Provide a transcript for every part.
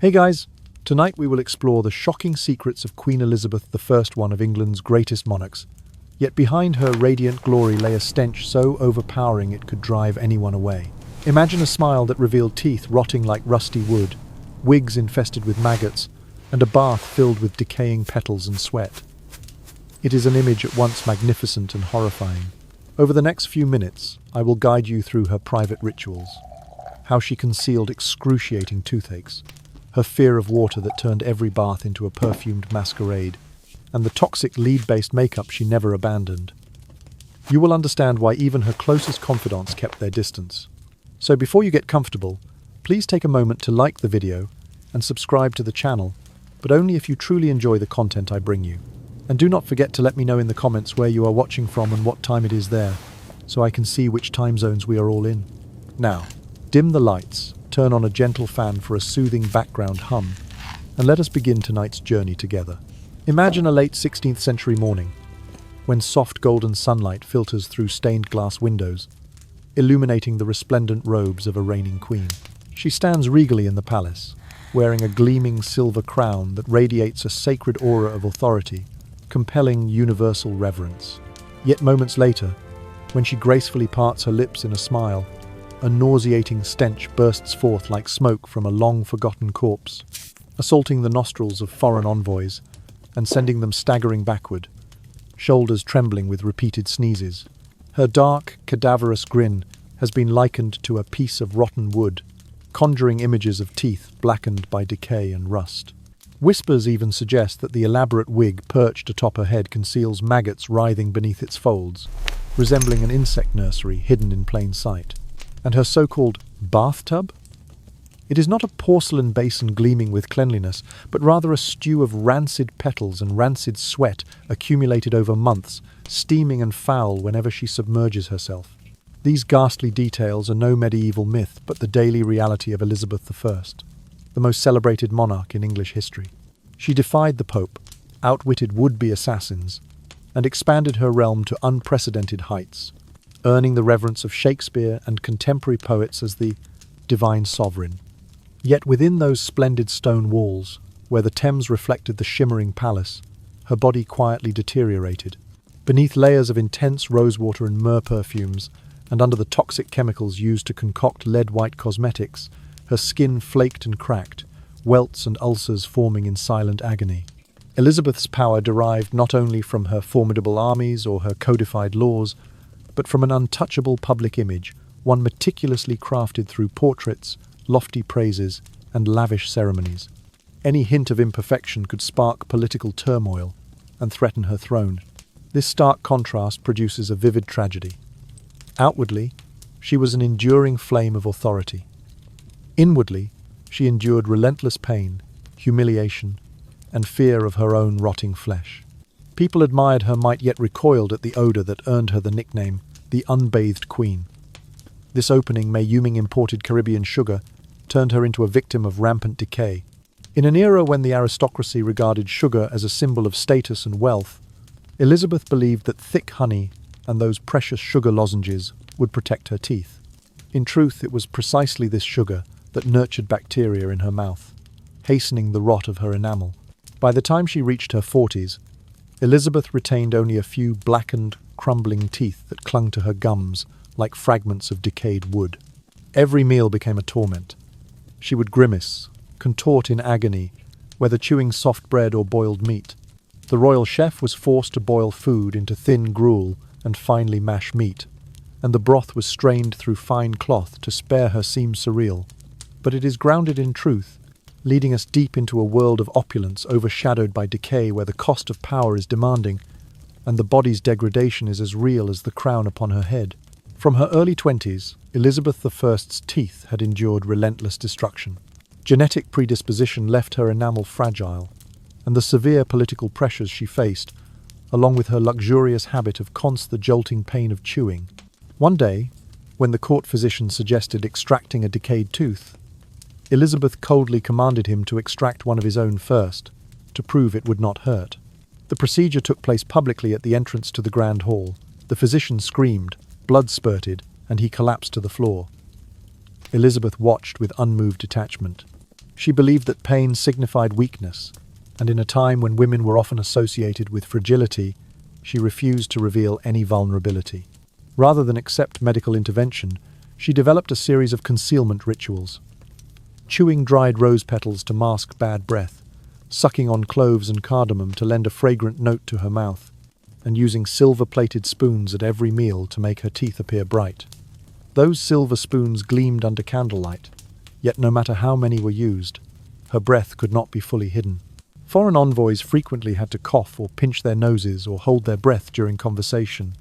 Hey guys, tonight we will explore the shocking secrets of Queen Elizabeth I, one of England's greatest monarchs. Yet behind her radiant glory lay a stench so overpowering it could drive anyone away. Imagine a smile that revealed teeth rotting like rusty wood, wigs infested with maggots, and a bath filled with decaying petals and sweat. It is an image at once magnificent and horrifying. Over the next few minutes, I will guide you through her private rituals, how she concealed excruciating toothaches, her fear of water that turned every bath into a perfumed masquerade, and the toxic lead-based makeup she never abandoned. You will understand why even her closest confidants kept their distance. So before you get comfortable, please take a moment to like the video and subscribe to the channel, but only if you truly enjoy the content I bring you. And do not forget to let me know in the comments where you are watching from and what time it is there, so I can see which time zones we are all in. Now, dim the lights, turn on a gentle fan for a soothing background hum, and let us begin tonight's journey together. Imagine a late 16th century morning, when soft golden sunlight filters through stained glass windows, illuminating the resplendent robes of a reigning queen. She stands regally in the palace, wearing a gleaming silver crown that radiates a sacred aura of authority, compelling universal reverence. Yet moments later, when she gracefully parts her lips in a smile, a nauseating stench bursts forth like smoke from a long-forgotten corpse, assaulting the nostrils of foreign envoys and sending them staggering backward, shoulders trembling with repeated sneezes. Her dark, cadaverous grin has been likened to a piece of rotten wood, conjuring images of teeth blackened by decay and rust. Whispers even suggest that the elaborate wig perched atop her head conceals maggots writhing beneath its folds, resembling an insect nursery hidden in plain sight. And her so-called bathtub? It is not a porcelain basin gleaming with cleanliness, but rather a stew of rancid petals and rancid sweat accumulated over months, steaming and foul whenever she submerges herself. These ghastly details are no medieval myth, but the daily reality of Elizabeth I, the most celebrated monarch in English history. She defied the Pope, outwitted would-be assassins, and expanded her realm to unprecedented heights, earning the reverence of Shakespeare and contemporary poets as the divine sovereign. Yet within those splendid stone walls, where the Thames reflected the shimmering palace, her body quietly deteriorated. Beneath layers of intense rosewater and myrrh perfumes, and under the toxic chemicals used to concoct lead-white cosmetics, her skin flaked and cracked, welts and ulcers forming in silent agony. Elizabeth's power derived not only from her formidable armies or her codified laws, but from an untouchable public image, one meticulously crafted through portraits, lofty praises, and lavish ceremonies. Any hint of imperfection could spark political turmoil and threaten her throne. This stark contrast produces a vivid tragedy. Outwardly, she was an enduring flame of authority. Inwardly, she endured relentless pain, humiliation, and fear of her own rotting flesh. People admired her might yet recoiled at the odour that earned her the nickname, the Unbathed Queen. This opening, Mayuming imported Caribbean sugar, turned her into a victim of rampant decay. In an era when the aristocracy regarded sugar as a symbol of status and wealth, Elizabeth believed that thick honey and those precious sugar lozenges would protect her teeth. In truth, it was precisely this sugar that nurtured bacteria in her mouth, hastening the rot of her enamel. By the time she reached her 40s, Elizabeth retained only a few blackened, crumbling teeth that clung to her gums like fragments of decayed wood. Every meal became a torment. She would grimace, contort in agony, whether chewing soft bread or boiled meat. The royal chef was forced to boil food into thin gruel and finely mash meat, and the broth was strained through fine cloth to spare her seem surreal. But it is grounded in truth, leading us deep into a world of opulence overshadowed by decay where the cost of power is demanding, and the body's degradation is as real as the crown upon her head. From her early 20s, Elizabeth I's teeth had endured relentless destruction. Genetic predisposition left her enamel fragile, and the severe political pressures she faced, along with her luxurious habit of constant jolting pain of chewing. One day, when the court physician suggested extracting a decayed tooth, Elizabeth coldly commanded him to extract one of his own first, to prove it would not hurt. The procedure took place publicly at the entrance to the Grand Hall. The physician screamed, blood spurted, and he collapsed to the floor. Elizabeth watched with unmoved detachment. She believed that pain signified weakness, and in a time when women were often associated with fragility, she refused to reveal any vulnerability. Rather than accept medical intervention, she developed a series of concealment rituals. Chewing dried rose petals to mask bad breath, sucking on cloves and cardamom to lend a fragrant note to her mouth, and using silver-plated spoons at every meal to make her teeth appear bright. Those silver spoons gleamed under candlelight, yet no matter how many were used, her breath could not be fully hidden. Foreign envoys frequently had to cough or pinch their noses or hold their breath during conversation,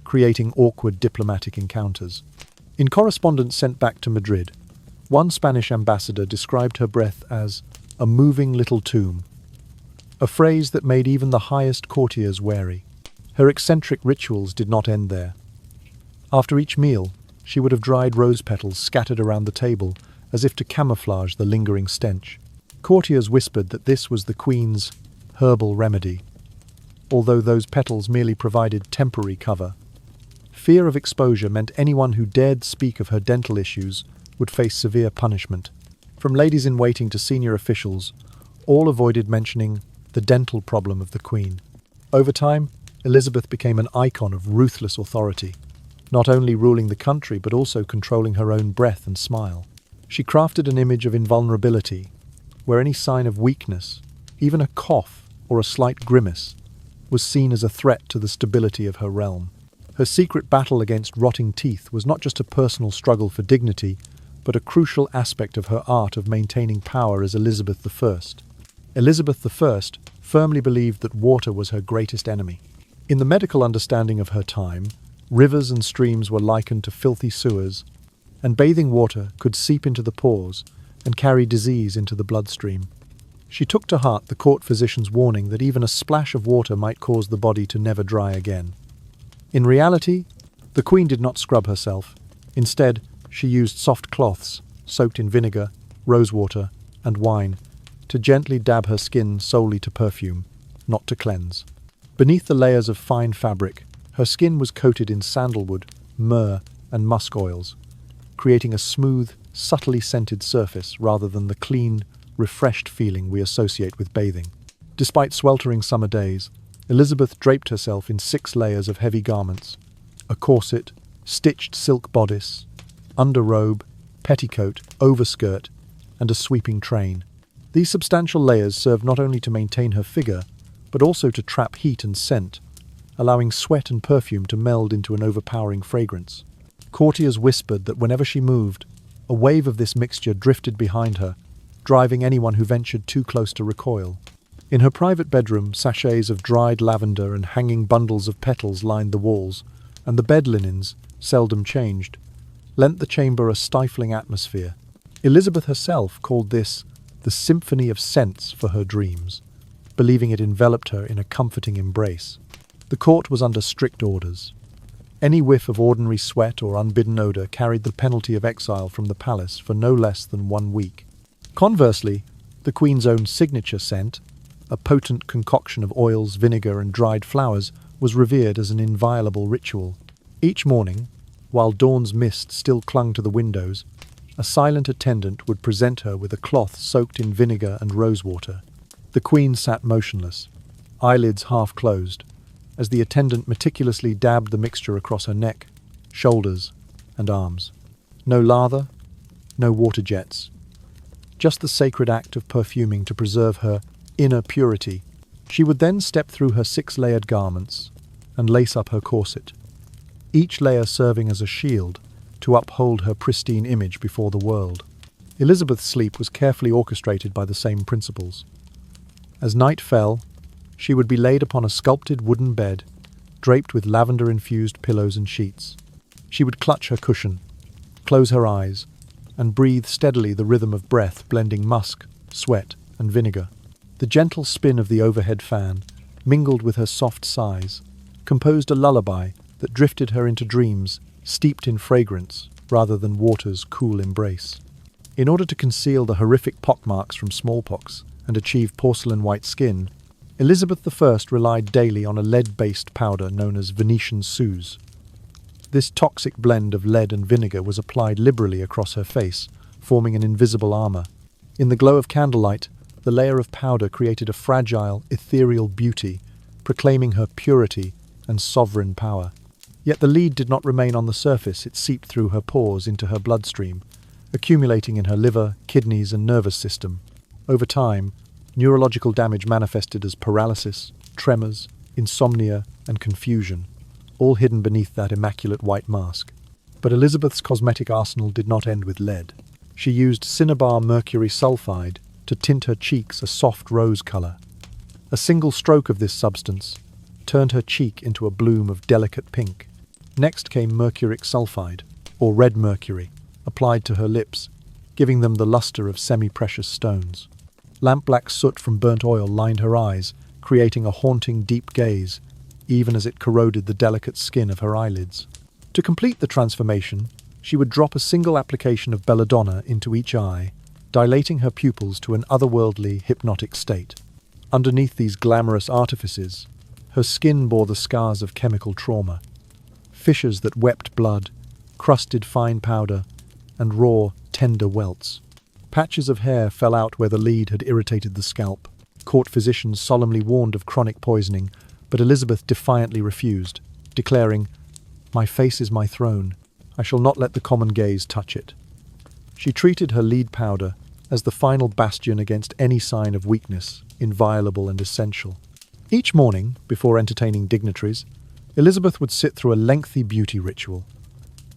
creating awkward diplomatic encounters. In correspondence sent back to Madrid, one Spanish ambassador described her breath as a moving little tomb, a phrase that made even the highest courtiers wary. Her eccentric rituals did not end there. After each meal, she would have dried rose petals scattered around the table as if to camouflage the lingering stench. Courtiers whispered that this was the Queen's herbal remedy, although those petals merely provided temporary cover. Fear of exposure meant anyone who dared speak of her dental issues would face severe punishment. From ladies-in-waiting to senior officials, all avoided mentioning the dental problem of the Queen. Over time, Elizabeth became an icon of ruthless authority, not only ruling the country but also controlling her own breath and smile. She crafted an image of invulnerability, where any sign of weakness, even a cough or a slight grimace, was seen as a threat to the stability of her realm. Her secret battle against rotting teeth was not just a personal struggle for dignity, but a crucial aspect of her art of maintaining power as Elizabeth I. Elizabeth I firmly believed that water was her greatest enemy. In the medical understanding of her time, rivers and streams were likened to filthy sewers, and bathing water could seep into the pores and carry disease into the bloodstream. She took to heart the court physician's warning that even a splash of water might cause the body to never dry again. In reality, the Queen did not scrub herself. Instead, she used soft cloths, soaked in vinegar, rosewater, and wine, to gently dab her skin solely to perfume, not to cleanse. Beneath the layers of fine fabric, her skin was coated in sandalwood, myrrh, and musk oils, creating a smooth, subtly scented surface rather than the clean, refreshed feeling we associate with bathing. Despite sweltering summer days, Elizabeth draped herself in 6 layers of heavy garments: a corset, stitched silk bodice, underrobe, petticoat, overskirt, and a sweeping train. These substantial layers served not only to maintain her figure, but also to trap heat and scent, allowing sweat and perfume to meld into an overpowering fragrance. Courtiers whispered that whenever she moved, a wave of this mixture drifted behind her, driving anyone who ventured too close to recoil. In her private bedroom, sachets of dried lavender and hanging bundles of petals lined the walls, and the bed linens, seldom changed, lent the chamber a stifling atmosphere. Elizabeth herself called this the symphony of scents for her dreams, believing it enveloped her in a comforting embrace. The court was under strict orders. Any whiff of ordinary sweat or unbidden odor carried the penalty of exile from the palace for no less than 1 week. Conversely, the Queen's own signature scent, a potent concoction of oils, vinegar, and dried flowers, was revered as an inviolable ritual. Each morning, while dawn's mist still clung to the windows, a silent attendant would present her with a cloth soaked in vinegar and rosewater. The Queen sat motionless, eyelids half closed, as the attendant meticulously dabbed the mixture across her neck, shoulders, and arms. No lather, no water jets, just the sacred act of perfuming to preserve her inner purity. She would then step through her 6-layered garments and lace up her corset, each layer serving as a shield to uphold her pristine image before the world. Elizabeth's sleep was carefully orchestrated by the same principles. As night fell, she would be laid upon a sculpted wooden bed, draped with lavender-infused pillows and sheets. She would clutch her cushion, close her eyes, and breathe steadily, the rhythm of breath blending musk, sweat, and vinegar. The gentle spin of the overhead fan, mingled with her soft sighs, composed a lullaby that drifted her into dreams steeped in fragrance rather than water's cool embrace. In order to conceal the horrific pockmarks from smallpox and achieve porcelain-white skin, Elizabeth I relied daily on a lead-based powder known as Venetian Suze. This toxic blend of lead and vinegar was applied liberally across her face, forming an invisible armor. In the glow of candlelight, the layer of powder created a fragile, ethereal beauty, proclaiming her purity and sovereign power. Yet the lead did not remain on the surface, it seeped through her pores into her bloodstream, accumulating in her liver, kidneys, and nervous system. Over time, neurological damage manifested as paralysis, tremors, insomnia, and confusion, all hidden beneath that immaculate white mask. But Elizabeth's cosmetic arsenal did not end with lead. She used cinnabar mercury sulfide to tint her cheeks a soft rose color. A single stroke of this substance turned her cheek into a bloom of delicate pink. Next came mercuric sulfide, or red mercury, applied to her lips, giving them the luster of semi-precious stones. Lamp-black soot from burnt oil lined her eyes, creating a haunting deep gaze, even as it corroded the delicate skin of her eyelids. To complete the transformation, she would drop a single application of belladonna into each eye, dilating her pupils to an otherworldly, hypnotic state. Underneath these glamorous artifices, her skin bore the scars of chemical trauma. Fissures that wept blood, crusted fine powder, and raw, tender welts. Patches of hair fell out where the lead had irritated the scalp. Court physicians solemnly warned of chronic poisoning, but Elizabeth defiantly refused, declaring, "My face is my throne. I shall not let the common gaze touch it." She treated her lead powder as the final bastion against any sign of weakness, inviolable and essential. Each morning, before entertaining dignitaries, Elizabeth would sit through a lengthy beauty ritual.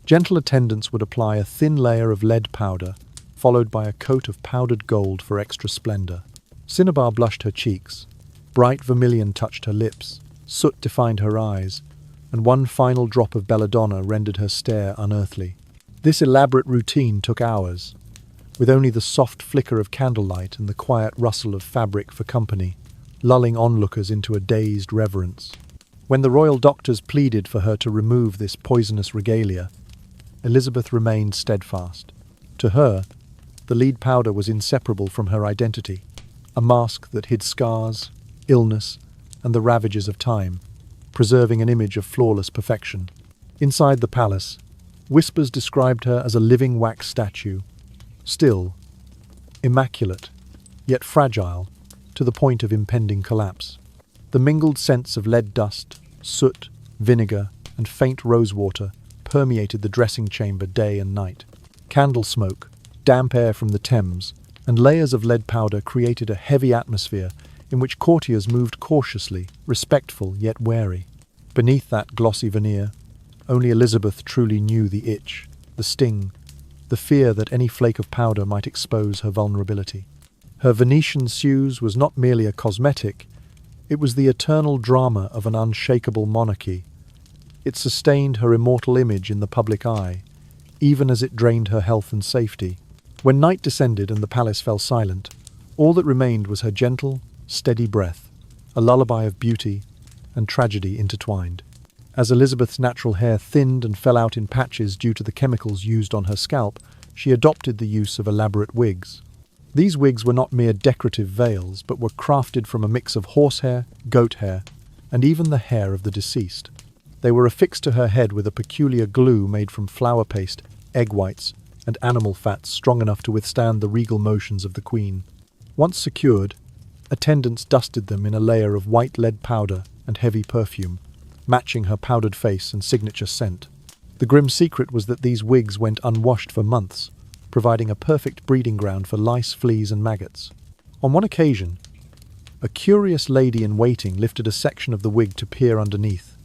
Gentle attendants would apply a thin layer of lead powder, followed by a coat of powdered gold for extra splendor. Cinnabar blushed her cheeks, bright vermilion touched her lips, soot defined her eyes, and one final drop of belladonna rendered her stare unearthly. This elaborate routine took hours, with only the soft flicker of candlelight and the quiet rustle of fabric for company, lulling onlookers into a dazed reverence. When the royal doctors pleaded for her to remove this poisonous regalia, Elizabeth remained steadfast. To her, the lead powder was inseparable from her identity, a mask that hid scars, illness, and the ravages of time, preserving an image of flawless perfection. Inside the palace, whispers described her as a living wax statue, still, immaculate, yet fragile, to the point of impending collapse. The mingled scents of lead dust, soot, vinegar, and faint rosewater permeated the dressing chamber day and night. Candle smoke, damp air from the Thames, and layers of lead powder created a heavy atmosphere in which courtiers moved cautiously, respectful yet wary. Beneath that glossy veneer, only Elizabeth truly knew the itch, the sting, the fear that any flake of powder might expose her vulnerability. Her Venetian suze was not merely a cosmetic, it was the eternal drama of an unshakable monarchy. It sustained her immortal image in the public eye, even as it drained her health and safety. When night descended and the palace fell silent, all that remained was her gentle, steady breath, a lullaby of beauty and tragedy intertwined. As Elizabeth's natural hair thinned and fell out in patches due to the chemicals used on her scalp, she adopted the use of elaborate wigs. These wigs were not mere decorative veils, but were crafted from a mix of horsehair, goat hair, and even the hair of the deceased. They were affixed to her head with a peculiar glue made from flour paste, egg whites, and animal fats strong enough to withstand the regal motions of the queen. Once secured, attendants dusted them in a layer of white lead powder and heavy perfume, matching her powdered face and signature scent. The grim secret was that these wigs went unwashed for months, providing a perfect breeding ground for lice, fleas, and maggots. On one occasion, a curious lady-in-waiting lifted a section of the wig to peer underneath,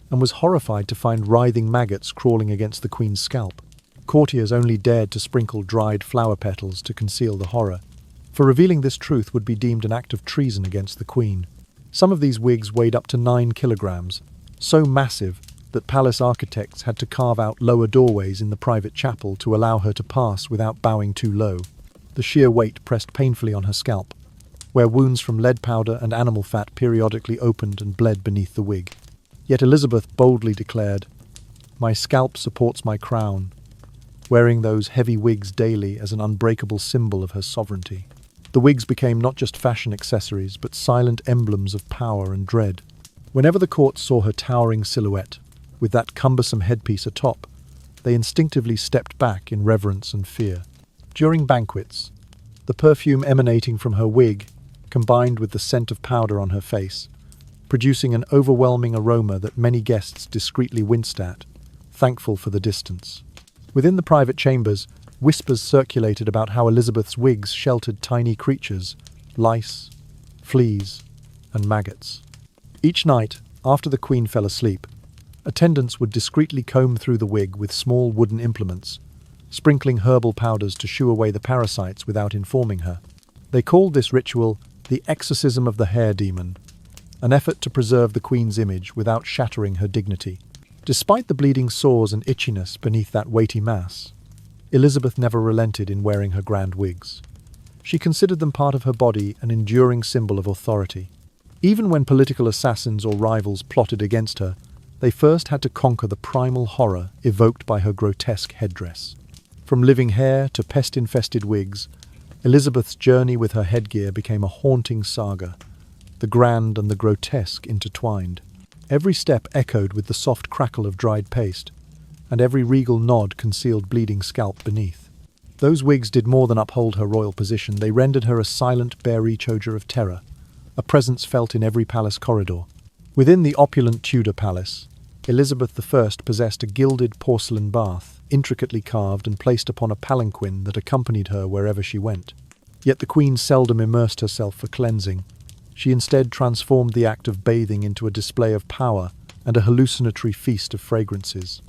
and was horrified to find writhing maggots crawling against the queen's scalp. Courtiers only dared to sprinkle dried flower petals to conceal the horror, for revealing this truth would be deemed an act of treason against the queen. Some of these wigs weighed up to 9 kilograms, so massive that palace architects had to carve out lower doorways in the private chapel to allow her to pass without bowing too low. The sheer weight pressed painfully on her scalp, where wounds from lead powder and animal fat periodically opened and bled beneath the wig. Yet Elizabeth boldly declared, "My scalp supports my crown," wearing those heavy wigs daily as an unbreakable symbol of her sovereignty. The wigs became not just fashion accessories, but silent emblems of power and dread. Whenever the court saw her towering silhouette, with that cumbersome headpiece atop, they instinctively stepped back in reverence and fear. During banquets, The perfume emanating from her wig combined with the scent of powder on her face, producing an overwhelming aroma that many guests discreetly winced at, thankful for the distance. Within the private chambers, whispers circulated about how Elizabeth's wigs sheltered tiny creatures, lice, fleas, and maggots. Each night, after the Queen fell asleep, attendants would discreetly comb through the wig with small wooden implements, sprinkling herbal powders to shoo away the parasites without informing her. They called this ritual the exorcism of the hair demon, an effort to preserve the Queen's image without shattering her dignity. Despite the bleeding sores and itchiness beneath that weighty mass, Elizabeth never relented in wearing her grand wigs. She considered them part of her body, an enduring symbol of authority. Even when political assassins or rivals plotted against her, they first had to conquer the primal horror evoked by her grotesque headdress. From living hair to pest-infested wigs, Elizabeth's journey with her headgear became a haunting saga, the grand and the grotesque intertwined. Every step echoed with the soft crackle of dried paste, and every regal nod concealed bleeding scalp beneath. Those wigs did more than uphold her royal position, they rendered her a silent, bare-reach odour of terror, a presence felt in every palace corridor. Within the opulent Tudor palace, Elizabeth I possessed a gilded porcelain bath, intricately carved and placed upon a palanquin that accompanied her wherever she went. Yet the Queen seldom immersed herself for cleansing. She instead transformed the act of bathing into a display of power and a hallucinatory feast of fragrances.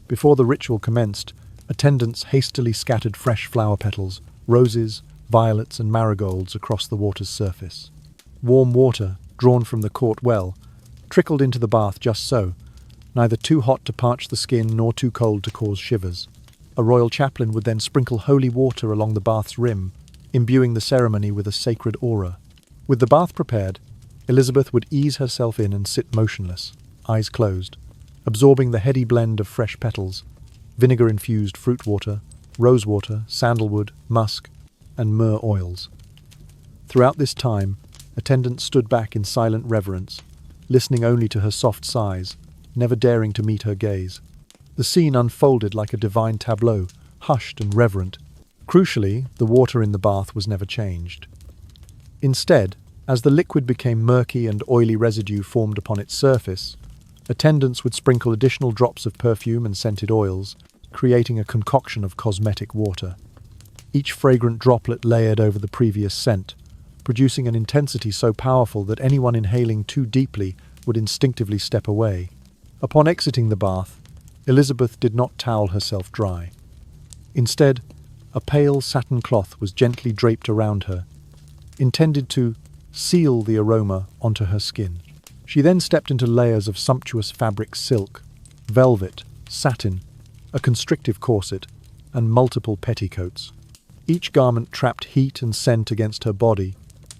Before the ritual commenced, attendants hastily scattered fresh flower petals, roses, violets and marigolds across the water's surface. Warm water, drawn from the court well, trickled into the bath just so, neither too hot to parch the skin nor too cold to cause shivers. A royal chaplain would then sprinkle holy water along the bath's rim, imbuing the ceremony with a sacred aura. With the bath prepared, Elizabeth would ease herself in and sit motionless, eyes closed, absorbing the heady blend of fresh petals, vinegar-infused fruit water, rose water, sandalwood, musk, and myrrh oils. Throughout this time, attendants stood back in silent reverence, listening only to her soft sighs, never daring to meet her gaze. The scene unfolded like a divine tableau, hushed and reverent. Crucially, the water in the bath was never changed. Instead, as the liquid became murky and oily residue formed upon its surface, attendants would sprinkle additional drops of perfume and scented oils, creating a concoction of cosmetic water. Each fragrant droplet layered over the previous scent, producing an intensity so powerful that anyone inhaling too deeply would instinctively step away. Upon exiting the bath, Elizabeth did not towel herself dry. Instead, a pale satin cloth was gently draped around her, intended to seal the aroma onto her skin. She then stepped into layers of sumptuous fabric silk, velvet, satin, a constrictive corset, and multiple petticoats. Each garment trapped heat and scent against her body,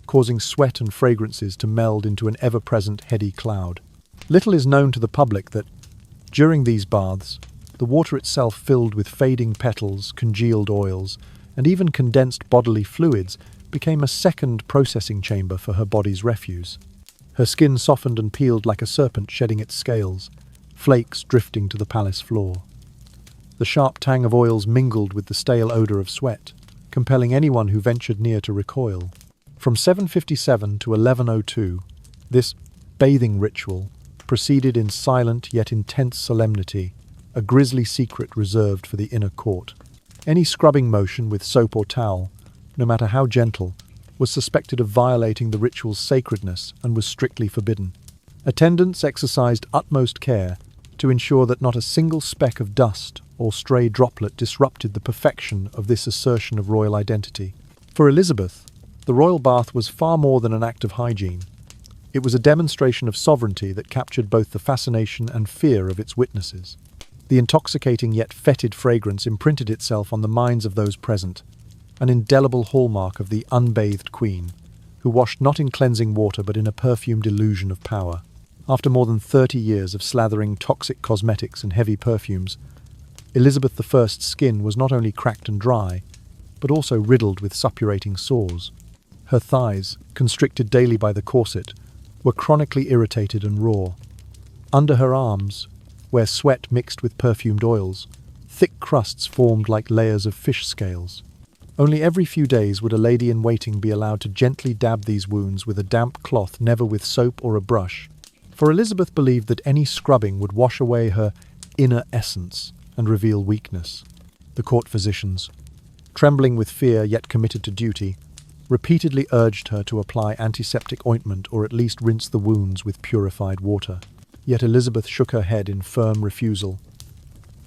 causing sweat and fragrances to meld into an ever-present heady cloud. Little is known to the public that, during these baths, the water itself filled with fading petals, congealed oils, and even condensed bodily fluids became a second processing chamber for her body's refuse. Her skin softened and peeled like a serpent shedding its scales, flakes drifting to the palace floor. The sharp tang of oils mingled with the stale odor of sweat, compelling anyone who ventured near to recoil. From 757 to 1102, this bathing ritual proceeded in silent yet intense solemnity, a grisly secret reserved for the inner court. Any scrubbing motion with soap or towel, no matter how gentle, was suspected of violating the ritual's sacredness and was strictly forbidden. Attendants exercised utmost care to ensure that not a single speck of dust or stray droplet disrupted the perfection of this assertion of royal identity. For Elizabeth, the royal bath was far more than an act of hygiene. It was a demonstration of sovereignty that captured both the fascination and fear of its witnesses. The intoxicating yet fetid fragrance imprinted itself on the minds of those present, an indelible hallmark of the unbathed queen, who washed not in cleansing water but in a perfumed illusion of power. After more than 30 years of slathering toxic cosmetics and heavy perfumes, Elizabeth I's skin was not only cracked and dry, but also riddled with suppurating sores. Her thighs, constricted daily by the corset, were chronically irritated and raw. Under her arms, where sweat mixed with perfumed oils, thick crusts formed like layers of fish scales. Only every few days would a lady-in-waiting be allowed to gently dab these wounds with a damp cloth, never with soap or a brush, for Elizabeth believed that any scrubbing would wash away her inner essence and reveal weakness. The court physicians, trembling with fear yet committed to duty, repeatedly urged her to apply antiseptic ointment or at least rinse the wounds with purified water. Yet Elizabeth shook her head in firm refusal.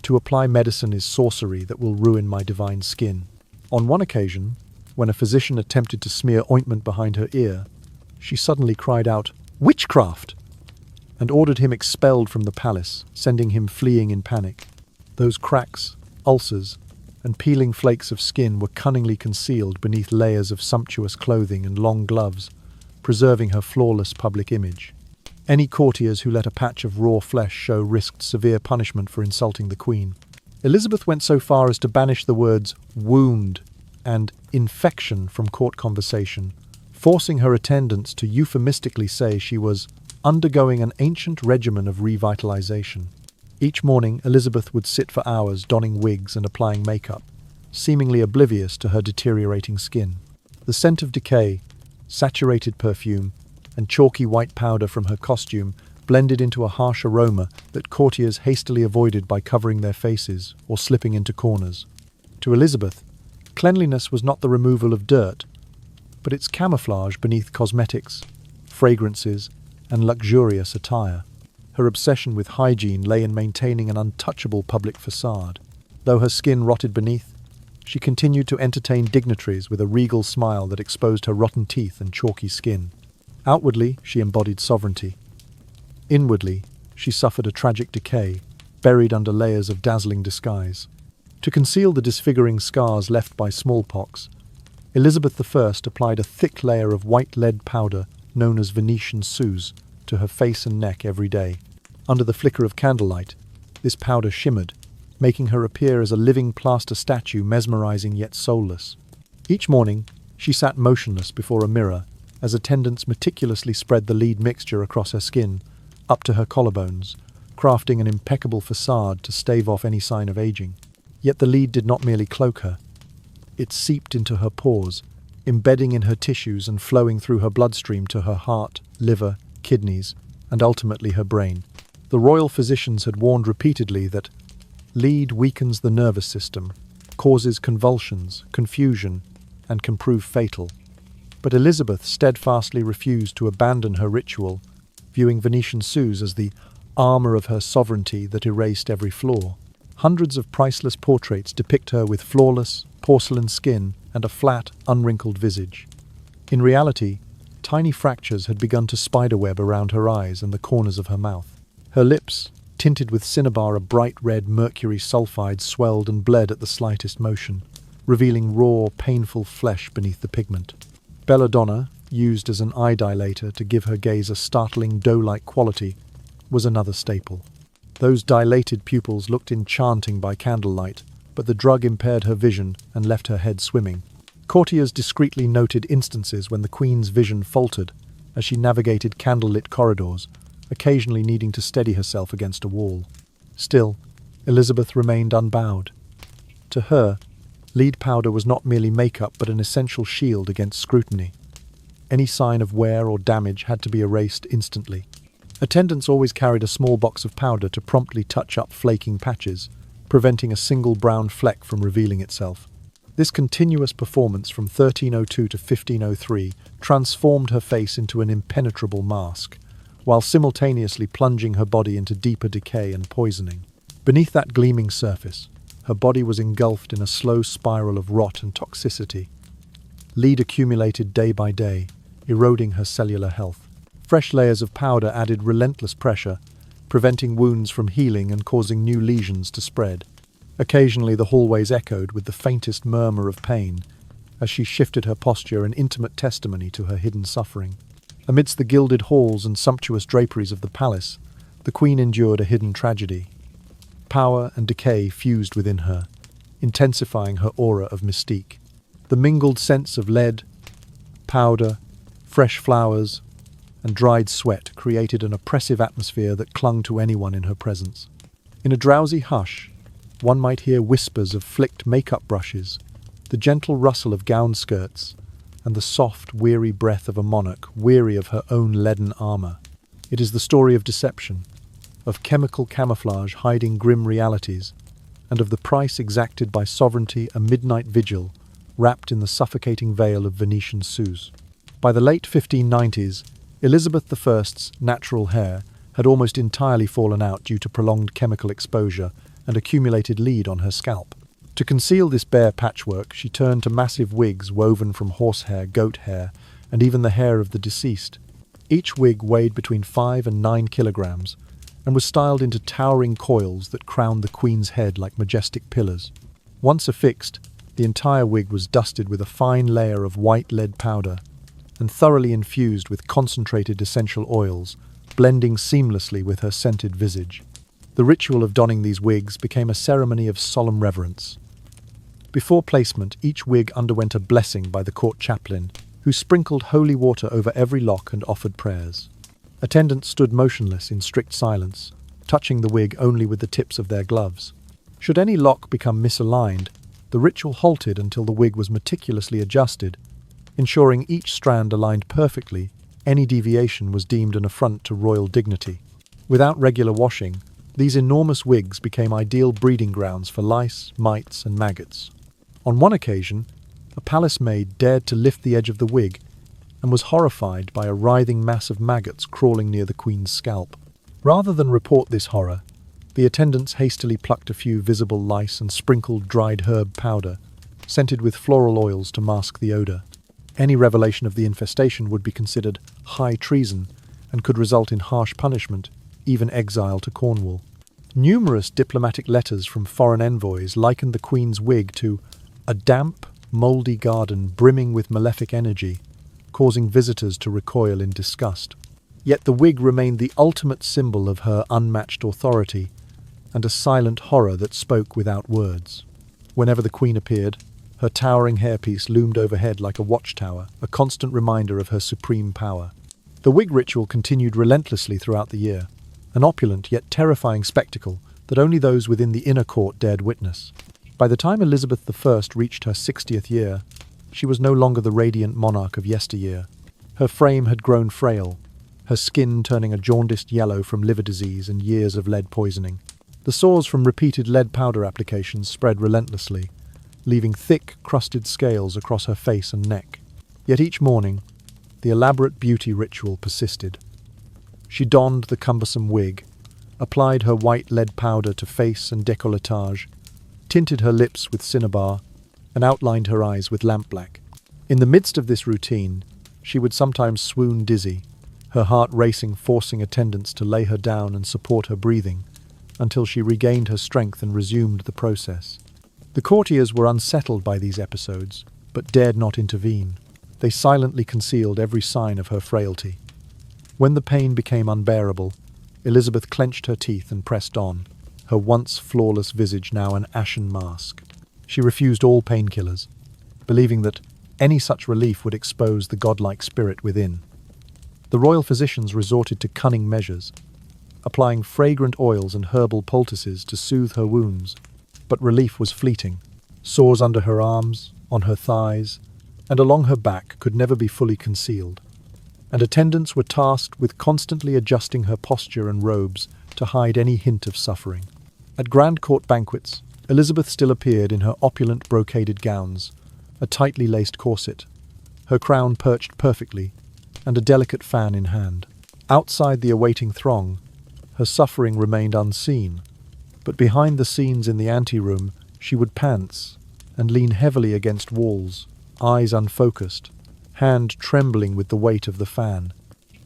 To apply medicine is sorcery that will ruin my divine skin. On one occasion, when a physician attempted to smear ointment behind her ear, she suddenly cried out, "Witchcraft!" and ordered him expelled from the palace, sending him fleeing in panic. Those cracks, ulcers, and peeling flakes of skin were cunningly concealed beneath layers of sumptuous clothing and long gloves, preserving her flawless public image. Any courtiers who let a patch of raw flesh show risked severe punishment for insulting the Queen. Elizabeth went so far as to banish the words wound and infection from court conversation, forcing her attendants to euphemistically say she was undergoing an ancient regimen of revitalization. Each morning, Elizabeth would sit for hours donning wigs and applying makeup, seemingly oblivious to her deteriorating skin. The scent of decay, saturated perfume, and chalky white powder from her costume blended into a harsh aroma that courtiers hastily avoided by covering their faces or slipping into corners. To Elizabeth, cleanliness was not the removal of dirt, but its camouflage beneath cosmetics, fragrances, and luxurious attire. Her obsession with hygiene lay in maintaining an untouchable public facade. Though her skin rotted beneath, she continued to entertain dignitaries with a regal smile that exposed her rotten teeth and chalky skin. Outwardly, she embodied sovereignty. Inwardly, she suffered a tragic decay, buried under layers of dazzling disguise. To conceal the disfiguring scars left by smallpox, Elizabeth I applied a thick layer of white lead powder known as Venetian suze to her face and neck every day. Under the flicker of candlelight, this powder shimmered, making her appear as a living plaster statue, mesmerizing yet soulless. Each morning, she sat motionless before a mirror as attendants meticulously spread the lead mixture across her skin, up to her collarbones, crafting an impeccable facade to stave off any sign of aging. Yet the lead did not merely cloak her. It seeped into her pores, embedding in her tissues and flowing through her bloodstream to her heart, liver, kidneys, and ultimately her brain. The royal physicians had warned repeatedly that lead weakens the nervous system, causes convulsions, confusion, and can prove fatal. But Elizabeth steadfastly refused to abandon her ritual, viewing Venetian suze as the armor of her sovereignty that erased every flaw. Hundreds of priceless portraits depict her with flawless, porcelain skin and a flat, unwrinkled visage. In reality, tiny fractures had begun to spiderweb around her eyes and the corners of her mouth. Her lips, tinted with cinnabar, a bright red mercury sulfide, swelled and bled at the slightest motion, revealing raw, painful flesh beneath the pigment. Belladonna, used as an eye dilator to give her gaze a startling doe-like quality, was another staple. Those dilated pupils looked enchanting by candlelight, but the drug impaired her vision and left her head swimming. Courtiers discreetly noted instances when the Queen's vision faltered as she navigated candlelit corridors, occasionally needing to steady herself against a wall. Still, Elizabeth remained unbowed. To her, lead powder was not merely makeup but an essential shield against scrutiny. Any sign of wear or damage had to be erased instantly. Attendants always carried a small box of powder to promptly touch up flaking patches, preventing a single brown fleck from revealing itself. This continuous performance from 1302 to 1503 transformed her face into an impenetrable mask, while simultaneously plunging her body into deeper decay and poisoning. Beneath that gleaming surface, her body was engulfed in a slow spiral of rot and toxicity. Lead accumulated day by day, eroding her cellular health. Fresh layers of powder added relentless pressure, preventing wounds from healing and causing new lesions to spread. Occasionally the hallways echoed with the faintest murmur of pain as she shifted her posture, an intimate testimony to her hidden suffering. Amidst the gilded halls and sumptuous draperies of the palace, the Queen endured a hidden tragedy. Power and decay fused within her, intensifying her aura of mystique. The mingled scents of lead, powder, fresh flowers, and dried sweat created an oppressive atmosphere that clung to anyone in her presence. In a drowsy hush, one might hear whispers of flicked makeup brushes, the gentle rustle of gown skirts, and the soft, weary breath of a monarch weary of her own leaden armor. It is the story of deception, of chemical camouflage hiding grim realities, and of the price exacted by sovereignty, a midnight vigil wrapped in the suffocating veil of Venetian souse. By the late 1590s, Elizabeth I's natural hair had almost entirely fallen out due to prolonged chemical exposure and accumulated lead on her scalp. To conceal this bare patchwork, she turned to massive wigs woven from horsehair, goat hair, and even the hair of the deceased. Each wig weighed between 5 and 9 kilograms and was styled into towering coils that crowned the Queen's head like majestic pillars. Once affixed, the entire wig was dusted with a fine layer of white lead powder and thoroughly infused with concentrated essential oils, blending seamlessly with her scented visage. The ritual of donning these wigs became a ceremony of solemn reverence. Before placement, each wig underwent a blessing by the court chaplain, who sprinkled holy water over every lock and offered prayers. Attendants stood motionless in strict silence, touching the wig only with the tips of their gloves. Should any lock become misaligned, the ritual halted until the wig was meticulously adjusted, ensuring each strand aligned perfectly. Any deviation was deemed an affront to royal dignity. Without regular washing, these enormous wigs became ideal breeding grounds for lice, mites, and maggots. On one occasion, a palace maid dared to lift the edge of the wig and was horrified by a writhing mass of maggots crawling near the Queen's scalp. Rather than report this horror, the attendants hastily plucked a few visible lice and sprinkled dried herb powder, scented with floral oils to mask the odor. Any revelation of the infestation would be considered high treason and could result in harsh punishment, even exile to Cornwall. Numerous diplomatic letters from foreign envoys likened the Queen's wig to a damp, mouldy garden brimming with malefic energy, causing visitors to recoil in disgust. Yet the wig remained the ultimate symbol of her unmatched authority and a silent horror that spoke without words. Whenever the Queen appeared, her towering hairpiece loomed overhead like a watchtower, a constant reminder of her supreme power. The wig ritual continued relentlessly throughout the year, an opulent yet terrifying spectacle that only those within the inner court dared witness. By the time Elizabeth I reached her 60th year, she was no longer the radiant monarch of yesteryear. Her frame had grown frail, her skin turning a jaundiced yellow from liver disease and years of lead poisoning. The sores from repeated lead powder applications spread relentlessly, leaving thick, crusted scales across her face and neck. Yet each morning, the elaborate beauty ritual persisted. She donned the cumbersome wig, applied her white lead powder to face and décolletage, tinted her lips with cinnabar, and outlined her eyes with lampblack. In the midst of this routine, she would sometimes swoon dizzy, her heart racing, forcing attendants to lay her down and support her breathing, until she regained her strength and resumed the process. The courtiers were unsettled by these episodes, but dared not intervene. They silently concealed every sign of her frailty. When the pain became unbearable, Elizabeth clenched her teeth and pressed on, her once flawless visage now an ashen mask. She refused all painkillers, believing that any such relief would expose the godlike spirit within. The royal physicians resorted to cunning measures, applying fragrant oils and herbal poultices to soothe her wounds, but relief was fleeting. Sores under her arms, on her thighs, and along her back could never be fully concealed, and attendants were tasked with constantly adjusting her posture and robes to hide any hint of suffering. At grand court banquets, Elizabeth still appeared in her opulent brocaded gowns, a tightly laced corset, her crown perched perfectly, and a delicate fan in hand. Outside the awaiting throng, her suffering remained unseen, but behind the scenes in the anteroom, she would pants and lean heavily against walls, eyes unfocused, hand trembling with the weight of the fan.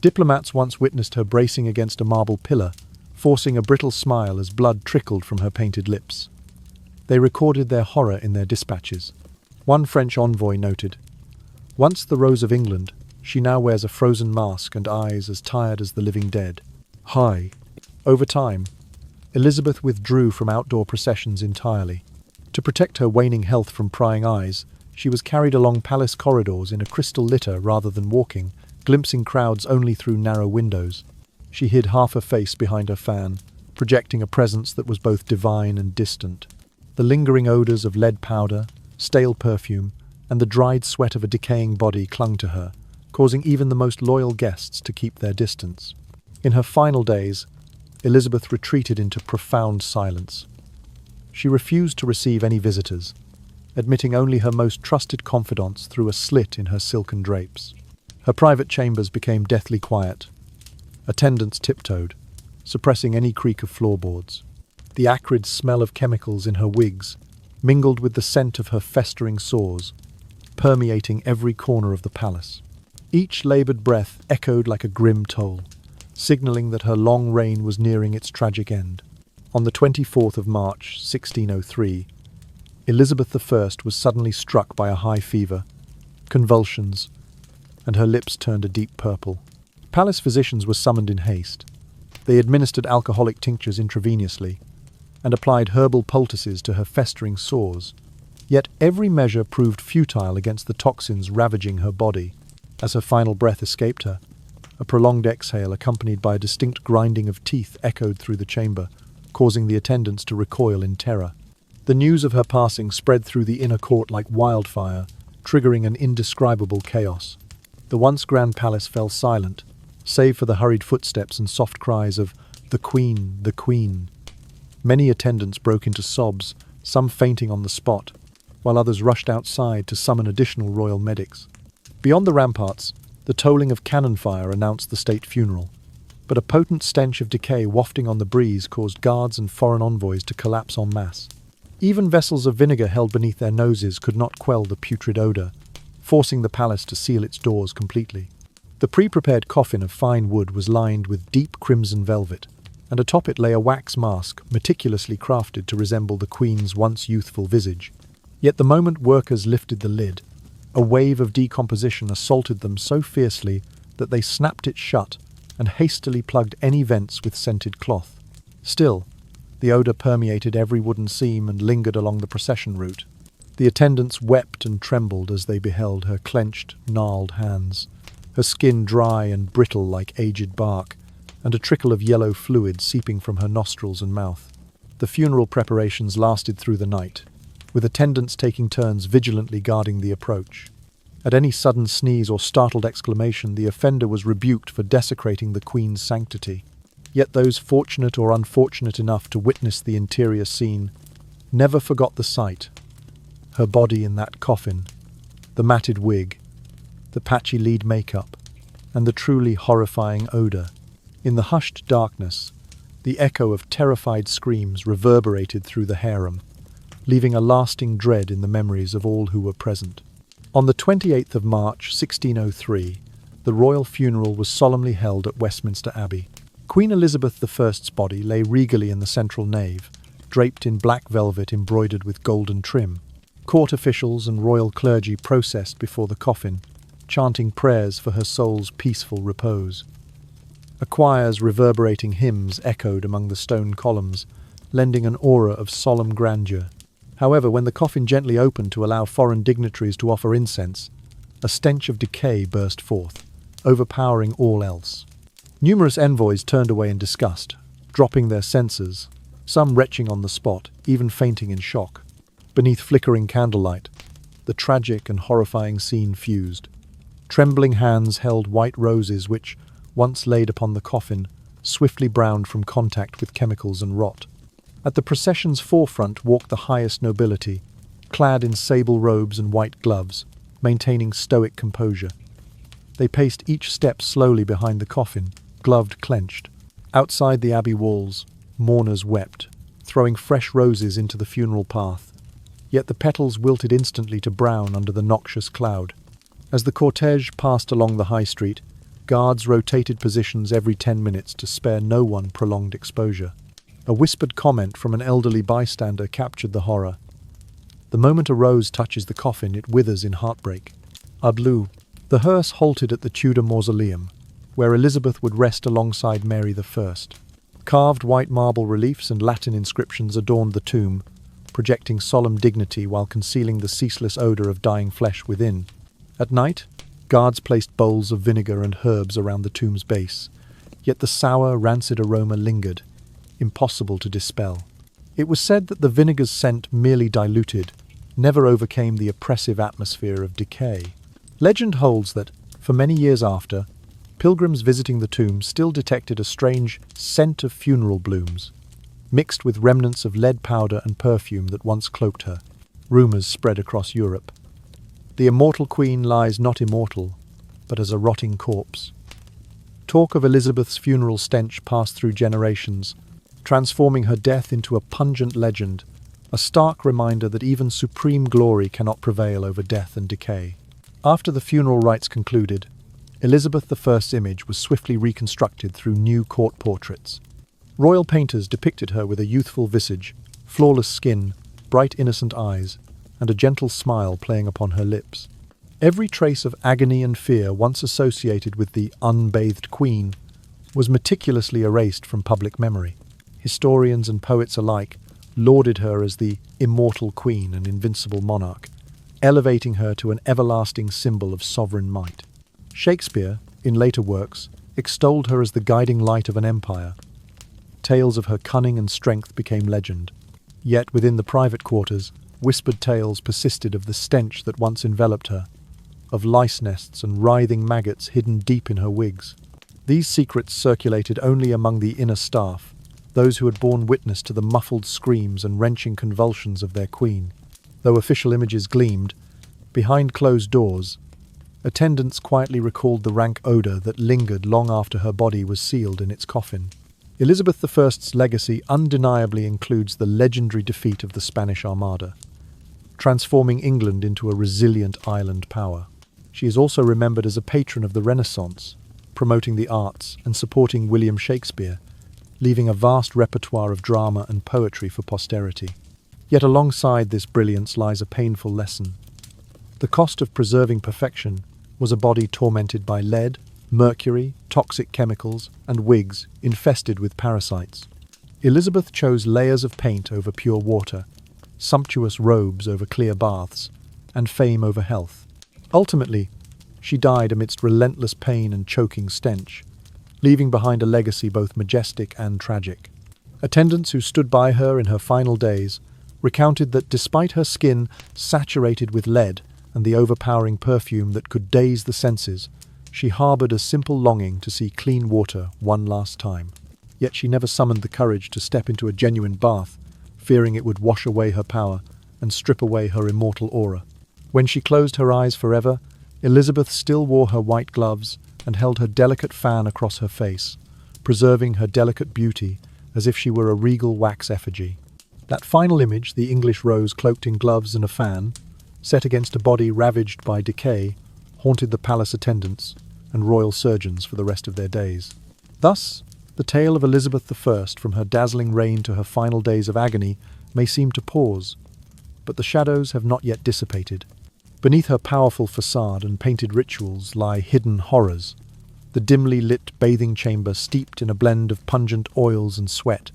Diplomats once witnessed her bracing against a marble pillar, forcing a brittle smile as blood trickled from her painted lips. They recorded their horror in their dispatches. One French envoy noted, "Once the Rose of England, she now wears a frozen mask and eyes as tired as the living dead." Hi. Over time, Elizabeth withdrew from outdoor processions entirely. To protect her waning health from prying eyes, she was carried along palace corridors in a crystal litter rather than walking, glimpsing crowds only through narrow windows. She hid half her face behind her fan, projecting a presence that was both divine and distant. The lingering odors of lead powder, stale perfume, and the dried sweat of a decaying body clung to her, causing even the most loyal guests to keep their distance. In her final days, Elizabeth retreated into profound silence. She refused to receive any visitors, admitting only her most trusted confidants through a slit in her silken drapes. Her private chambers became deathly quiet. Attendants tiptoed, suppressing any creak of floorboards. The acrid smell of chemicals in her wigs mingled with the scent of her festering sores, permeating every corner of the palace. Each laboured breath echoed like a grim toll, signalling that her long reign was nearing its tragic end. On the 24th of March, 1603, Elizabeth I was suddenly struck by a high fever, convulsions, and her lips turned a deep purple. Palace physicians were summoned in haste. They administered alcoholic tinctures intravenously and applied herbal poultices to her festering sores. Yet every measure proved futile against the toxins ravaging her body. As her final breath escaped her, a prolonged exhale accompanied by a distinct grinding of teeth echoed through the chamber, causing the attendants to recoil in terror. The news of her passing spread through the inner court like wildfire, triggering an indescribable chaos. The once grand palace fell silent, save for the hurried footsteps and soft cries of "The Queen, the Queen." Many attendants broke into sobs, some fainting on the spot, while others rushed outside to summon additional royal medics. Beyond the ramparts, the tolling of cannon fire announced the state funeral, but a potent stench of decay wafting on the breeze caused guards and foreign envoys to collapse en masse. Even vessels of vinegar held beneath their noses could not quell the putrid odour, forcing the palace to seal its doors completely. The pre-prepared coffin of fine wood was lined with deep crimson velvet, and atop it lay a wax mask meticulously crafted to resemble the Queen's once youthful visage. Yet the moment workers lifted the lid, a wave of decomposition assaulted them so fiercely that they snapped it shut and hastily plugged any vents with scented cloth. Still, the odour permeated every wooden seam and lingered along the procession route. The attendants wept and trembled as they beheld her clenched, gnarled hands, her skin dry and brittle like aged bark, and a trickle of yellow fluid seeping from her nostrils and mouth. The funeral preparations lasted through the night, with attendants taking turns vigilantly guarding the approach. At any sudden sneeze or startled exclamation, the offender was rebuked for desecrating the Queen's sanctity. Yet those fortunate or unfortunate enough to witness the interior scene never forgot the sight. Her body in that coffin, the matted wig, the patchy lead makeup, and the truly horrifying odour. In the hushed darkness, the echo of terrified screams reverberated through the harem, leaving a lasting dread in the memories of all who were present. On the 28th of March, 1603, the royal funeral was solemnly held at Westminster Abbey. Queen Elizabeth I's body lay regally in the central nave, draped in black velvet embroidered with golden trim. Court officials and royal clergy processed before the coffin, chanting prayers for her soul's peaceful repose. A choir's reverberating hymns echoed among the stone columns, lending an aura of solemn grandeur. However, when the coffin gently opened to allow foreign dignitaries to offer incense, a stench of decay burst forth, overpowering all else. Numerous envoys turned away in disgust, dropping their censers, some retching on the spot, even fainting in shock. Beneath flickering candlelight, the tragic and horrifying scene fused. Trembling hands held white roses which, once laid upon the coffin, swiftly browned from contact with chemicals and rot. At the procession's forefront walked the highest nobility, clad in sable robes and white gloves, maintaining stoic composure. They paced each step slowly behind the coffin, gloved clenched. Outside the abbey walls, mourners wept, throwing fresh roses into the funeral path. Yet the petals wilted instantly to brown under the noxious cloud. As the cortege passed along the high street, guards rotated positions every 10 minutes to spare no one prolonged exposure. A whispered comment from an elderly bystander captured the horror. The moment a rose touches the coffin, it withers in heartbreak. Adlu. The hearse halted at the Tudor mausoleum, where Elizabeth would rest alongside Mary I. Carved white marble reliefs and Latin inscriptions adorned the tomb, projecting solemn dignity while concealing the ceaseless odour of dying flesh within. At night, guards placed bowls of vinegar and herbs around the tomb's base, yet the sour, rancid aroma lingered, impossible to dispel. It was said that the vinegar's scent merely diluted, never overcame the oppressive atmosphere of decay. Legend holds that, for many years after, pilgrims visiting the tomb still detected a strange scent of funeral blooms, mixed with remnants of lead powder and perfume that once cloaked her. Rumours spread across Europe. The immortal queen lies not immortal, but as a rotting corpse. Talk of Elizabeth's funeral stench passed through generations, transforming her death into a pungent legend, a stark reminder that even supreme glory cannot prevail over death and decay. After the funeral rites concluded, Elizabeth I's image was swiftly reconstructed through new court portraits. Royal painters depicted her with a youthful visage, flawless skin, bright innocent eyes, and a gentle smile playing upon her lips. Every trace of agony and fear once associated with the unbathed queen was meticulously erased from public memory. Historians and poets alike lauded her as the immortal queen and invincible monarch, elevating her to an everlasting symbol of sovereign might. Shakespeare, in later works, extolled her as the guiding light of an empire. Tales of her cunning and strength became legend. Yet within the private quarters, whispered tales persisted of the stench that once enveloped her, of lice nests and writhing maggots hidden deep in her wigs. These secrets circulated only among the inner staff, those who had borne witness to the muffled screams and wrenching convulsions of their queen. Though official images gleamed, behind closed doors, attendants quietly recalled the rank odour that lingered long after her body was sealed in its coffin. Elizabeth I's legacy undeniably includes the legendary defeat of the Spanish Armada, transforming England into a resilient island power. She is also remembered as a patron of the Renaissance, promoting the arts and supporting William Shakespeare, leaving a vast repertoire of drama and poetry for posterity. Yet alongside this brilliance lies a painful lesson. The cost of preserving perfection was a body tormented by lead, mercury, toxic chemicals, and wigs infested with parasites. Elizabeth chose layers of paint over pure water, sumptuous robes over clear baths, and fame over health. Ultimately, she died amidst relentless pain and choking stench, leaving behind a legacy both majestic and tragic. Attendants who stood by her in her final days recounted that despite her skin saturated with lead and the overpowering perfume that could daze the senses, she harbored a simple longing to see clean water one last time. Yet she never summoned the courage to step into a genuine bath, fearing it would wash away her power and strip away her immortal aura. When she closed her eyes forever, Elizabeth still wore her white gloves and held her delicate fan across her face, preserving her delicate beauty as if she were a regal wax effigy. That final image, the English rose cloaked in gloves and a fan, set against a body ravaged by decay, haunted the palace attendants and royal surgeons for the rest of their days. Thus, the tale of Elizabeth I, from her dazzling reign to her final days of agony, may seem to pause, but the shadows have not yet dissipated. Beneath her powerful facade and painted rituals lie hidden horrors, the dimly lit bathing chamber steeped in a blend of pungent oils and sweat,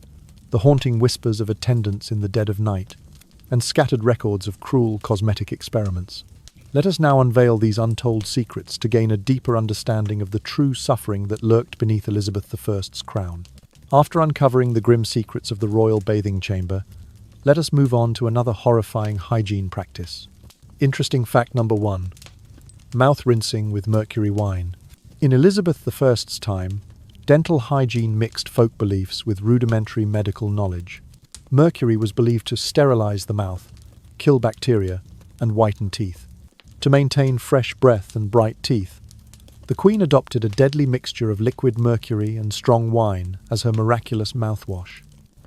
the haunting whispers of attendants in the dead of night, and scattered records of cruel cosmetic experiments. Let us now unveil these untold secrets to gain a deeper understanding of the true suffering that lurked beneath Elizabeth I's crown. After uncovering the grim secrets of the royal bathing chamber, let us move on to another horrifying hygiene practice. Interesting fact number 1. Mouth rinsing with mercury wine. In Elizabeth I's time, dental hygiene mixed folk beliefs with rudimentary medical knowledge. Mercury was believed to sterilize the mouth, kill bacteria, and whiten teeth. To maintain fresh breath and bright teeth, the Queen adopted a deadly mixture of liquid mercury and strong wine as her miraculous mouthwash.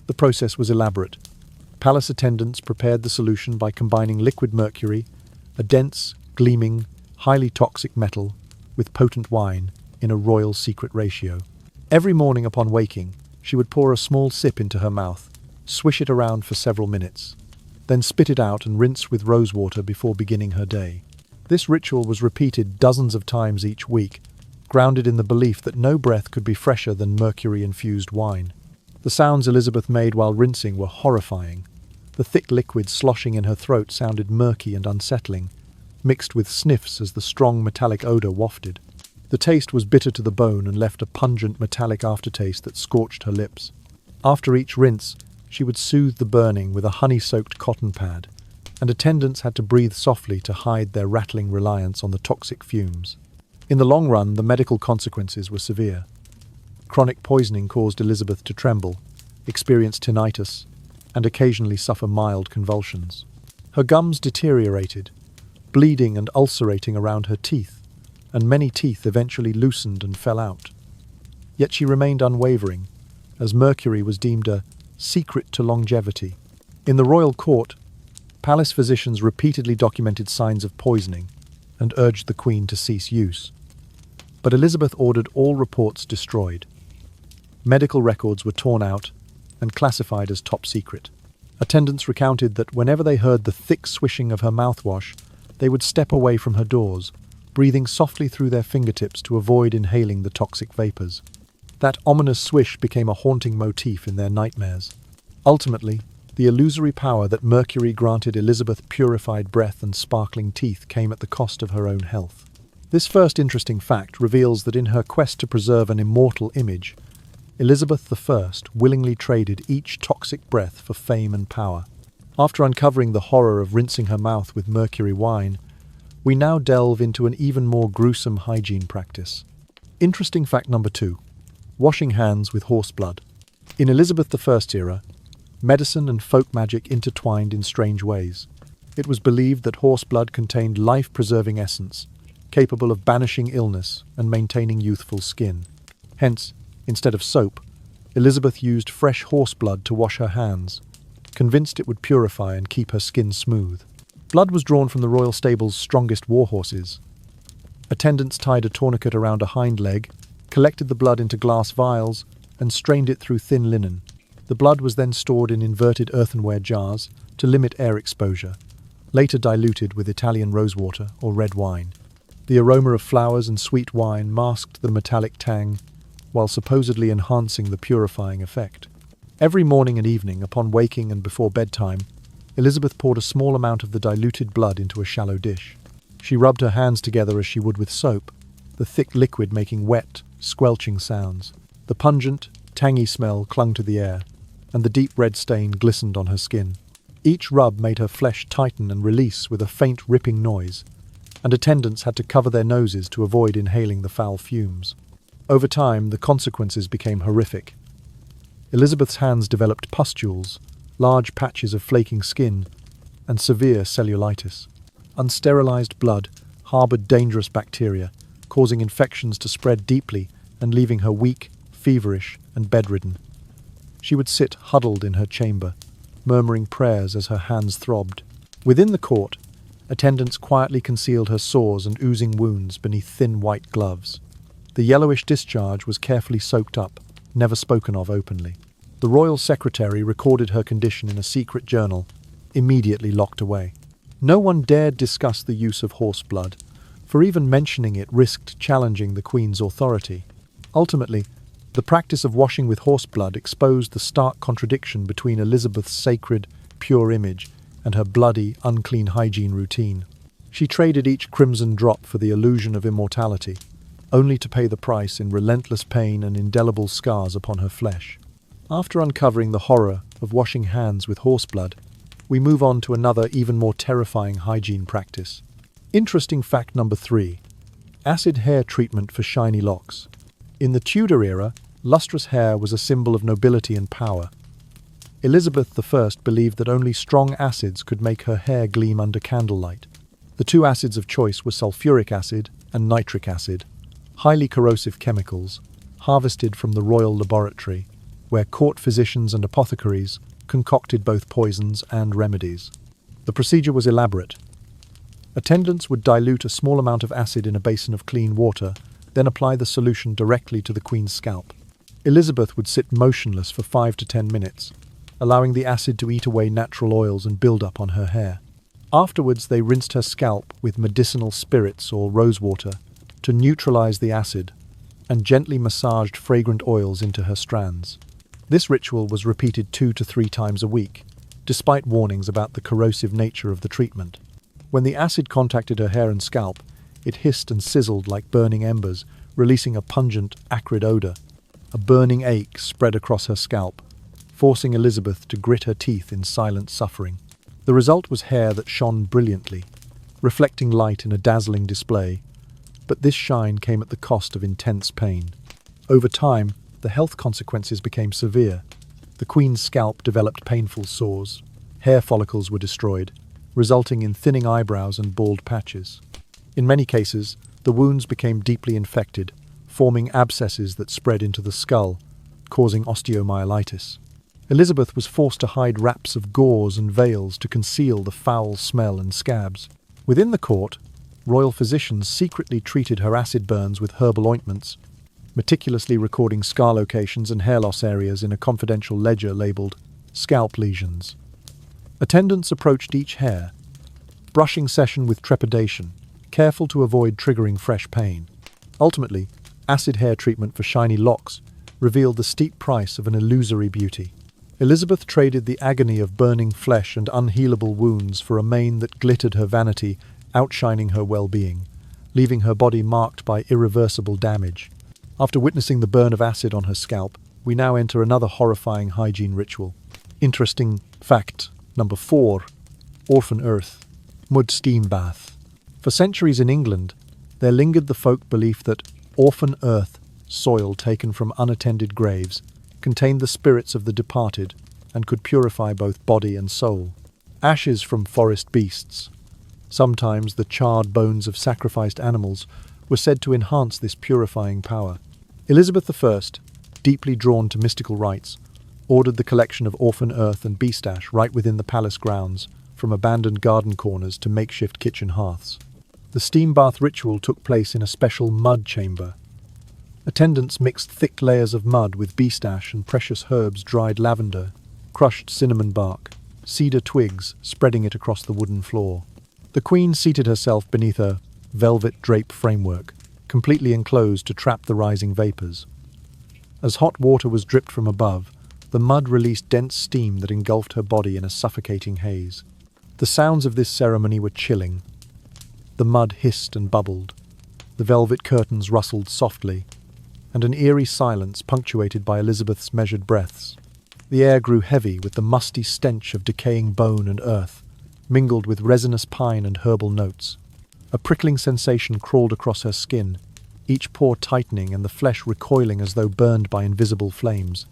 The process was elaborate. Palace attendants prepared the solution by combining liquid mercury, a dense, gleaming, highly toxic metal, with potent wine in a royal secret ratio. Every morning upon waking, she would pour a small sip into her mouth, swish it around for several minutes, then spit it out and rinse with rosewater before beginning her day. This ritual was repeated dozens of times each week, grounded in the belief that no breath could be fresher than mercury-infused wine. The sounds Elizabeth made while rinsing were horrifying. The thick liquid sloshing in her throat sounded murky and unsettling, mixed with sniffs as the strong metallic odour wafted. The taste was bitter to the bone and left a pungent metallic aftertaste that scorched her lips. After each rinse, she would soothe the burning with a honey-soaked cotton pad, and attendants had to breathe softly to hide their rattling reliance on the toxic fumes. In the long run, the medical consequences were severe. Chronic poisoning caused Elizabeth to tremble, experience tinnitus, and occasionally suffer mild convulsions. Her gums deteriorated, bleeding and ulcerating around her teeth, and many teeth eventually loosened and fell out. Yet she remained unwavering, as Mercury was deemed a secret to longevity. In the royal court, palace physicians repeatedly documented signs of poisoning and urged the Queen to cease use. But Elizabeth ordered all reports destroyed. Medical records were torn out and classified as top secret. Attendants recounted that whenever they heard the thick swishing of her mouthwash, they would step away from her doors, breathing softly through their fingertips to avoid inhaling the toxic vapors. That ominous swish became a haunting motif in their nightmares. Ultimately, the illusory power that Mercury granted Elizabeth purified breath and sparkling teeth came at the cost of her own health. This first interesting fact reveals that in her quest to preserve an immortal image, Elizabeth I willingly traded each toxic breath for fame and power. After uncovering the horror of rinsing her mouth with mercury wine, we now delve into an even more gruesome hygiene practice. Interesting fact number 2. Washing hands with horse blood. In Elizabeth I's era, medicine and folk magic intertwined in strange ways. It was believed that horse blood contained life-preserving essence, capable of banishing illness and maintaining youthful skin. Hence, instead of soap, Elizabeth used fresh horse blood to wash her hands, convinced it would purify and keep her skin smooth. Blood was drawn from the royal stable's strongest war horses. Attendants tied a tourniquet around a hind leg, collected the blood into glass vials, and strained it through thin linen. The blood was then stored in inverted earthenware jars to limit air exposure, later diluted with Italian rosewater or red wine. The aroma of flowers and sweet wine masked the metallic tang, while supposedly enhancing the purifying effect. Every morning and evening, upon waking and before bedtime, Elizabeth poured a small amount of the diluted blood into a shallow dish. She rubbed her hands together as she would with soap, the thick liquid making wet, squelching sounds. The pungent, tangy smell clung to the air, and the deep red stain glistened on her skin. Each rub made her flesh tighten and release with a faint ripping noise, and attendants had to cover their noses to avoid inhaling the foul fumes. Over time, the consequences became horrific. Elizabeth's hands developed pustules, large patches of flaking skin, and severe cellulitis. Unsterilized blood harbored dangerous bacteria, causing infections to spread deeply and leaving her weak, feverish, and bedridden. She would sit huddled in her chamber, murmuring prayers as her hands throbbed. Within the court, attendants quietly concealed her sores and oozing wounds beneath thin white gloves. The yellowish discharge was carefully soaked up, never spoken of openly. The royal secretary recorded her condition in a secret journal, immediately locked away. No one dared discuss the use of horse blood, for even mentioning it risked challenging the Queen's authority. Ultimately, the practice of washing with horse blood exposed the stark contradiction between Elizabeth's sacred, pure image and her bloody, unclean hygiene routine. She traded each crimson drop for the illusion of immortality, only to pay the price in relentless pain and indelible scars upon her flesh. After uncovering the horror of washing hands with horse blood, we move on to another, even more terrifying hygiene practice. Interesting fact number 3. Acid hair treatment for shiny locks. In the Tudor era, lustrous hair was a symbol of nobility and power. Elizabeth I believed that only strong acids could make her hair gleam under candlelight. The two acids of choice were sulfuric acid and nitric acid, highly corrosive chemicals, harvested from the royal laboratory, where court physicians and apothecaries concocted both poisons and remedies. The procedure was elaborate. Attendants would dilute a small amount of acid in a basin of clean water, then apply the solution directly to the Queen's scalp. Elizabeth would sit motionless for 5 to 10 minutes, allowing the acid to eat away natural oils and build up on her hair. Afterwards, they rinsed her scalp with medicinal spirits or rosewater to neutralize the acid, and gently massaged fragrant oils into her strands. This ritual was repeated 2 to 3 times a week, despite warnings about the corrosive nature of the treatment. When the acid contacted her hair and scalp, it hissed and sizzled like burning embers, releasing a pungent, acrid odor. A burning ache spread across her scalp, forcing Elizabeth to grit her teeth in silent suffering. The result was hair that shone brilliantly, reflecting light in a dazzling display, but this shine came at the cost of intense pain. Over time, the health consequences became severe. The queen's scalp developed painful sores. Hair follicles were destroyed, resulting in thinning eyebrows and bald patches. In many cases, the wounds became deeply infected, forming abscesses that spread into the skull, causing osteomyelitis. Elizabeth was forced to hide wraps of gauze and veils to conceal the foul smell and scabs. Within the court, royal physicians secretly treated her acid burns with herbal ointments, meticulously recording scar locations and hair loss areas in a confidential ledger labeled scalp lesions. Attendants approached each hair, brushing session with trepidation, careful to avoid triggering fresh pain. Ultimately, acid hair treatment for shiny locks revealed the steep price of an illusory beauty. Elizabeth traded the agony of burning flesh and unhealable wounds for a mane that glittered her vanity, outshining her well-being, leaving her body marked by irreversible damage. After witnessing the burn of acid on her scalp, we now enter another horrifying hygiene ritual. Interesting fact number 4. Orphan Earth. Mud steam bath. For centuries in England, there lingered the folk belief that orphan earth, soil taken from unattended graves, contained the spirits of the departed and could purify both body and soul. Ashes from forest beasts, sometimes the charred bones of sacrificed animals, were said to enhance this purifying power. Elizabeth I, deeply drawn to mystical rites, ordered the collection of orphan earth and beast ash right within the palace grounds, from abandoned garden corners to makeshift kitchen hearths. The steam bath ritual took place in a special mud chamber. Attendants mixed thick layers of mud with beast ash and precious herbs, dried lavender, crushed cinnamon bark, cedar twigs, spreading it across the wooden floor. The queen seated herself beneath a velvet drape framework, completely enclosed to trap the rising vapors. As hot water was dripped from above, the mud released dense steam that engulfed her body in a suffocating haze. The sounds of this ceremony were chilling. The mud hissed and bubbled. The velvet curtains rustled softly, and an eerie silence punctuated by Elizabeth's measured breaths. The air grew heavy with the musty stench of decaying bone and earth, mingled with resinous pine and herbal notes. A prickling sensation crawled across her skin, each pore tightening and the flesh recoiling as though burned by invisible flames.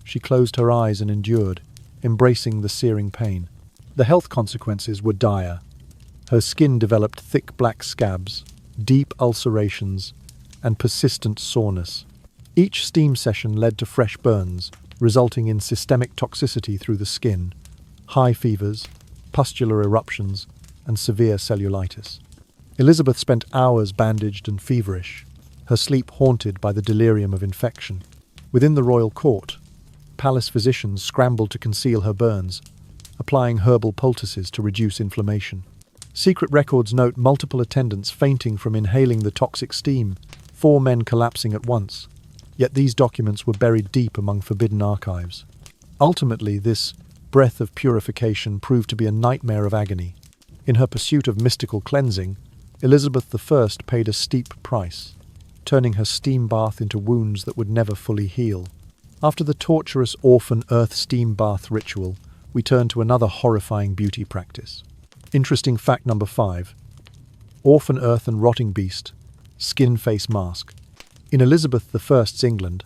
She closed her eyes and endured, embracing the searing pain. The health consequences were dire. Her skin developed thick black scabs, deep ulcerations, and persistent soreness. Each steam session led to fresh burns, resulting in systemic toxicity through the skin, high fevers, pustular eruptions, and severe cellulitis. Elizabeth spent hours bandaged and feverish, her sleep haunted by the delirium of infection. Within the royal court, palace physicians scrambled to conceal her burns, applying herbal poultices to reduce inflammation. Secret records note multiple attendants fainting from inhaling the toxic steam, 4 men collapsing at once. Yet these documents were buried deep among forbidden archives. Ultimately, this breath of purification proved to be a nightmare of agony. In her pursuit of mystical cleansing, Elizabeth I paid a steep price, turning her steam bath into wounds that would never fully heal. After the torturous orphan earth steam bath ritual, we turn to another horrifying beauty practice. Interesting fact number 5. Orphan earth and rotting beast, skin face mask. In Elizabeth I's England,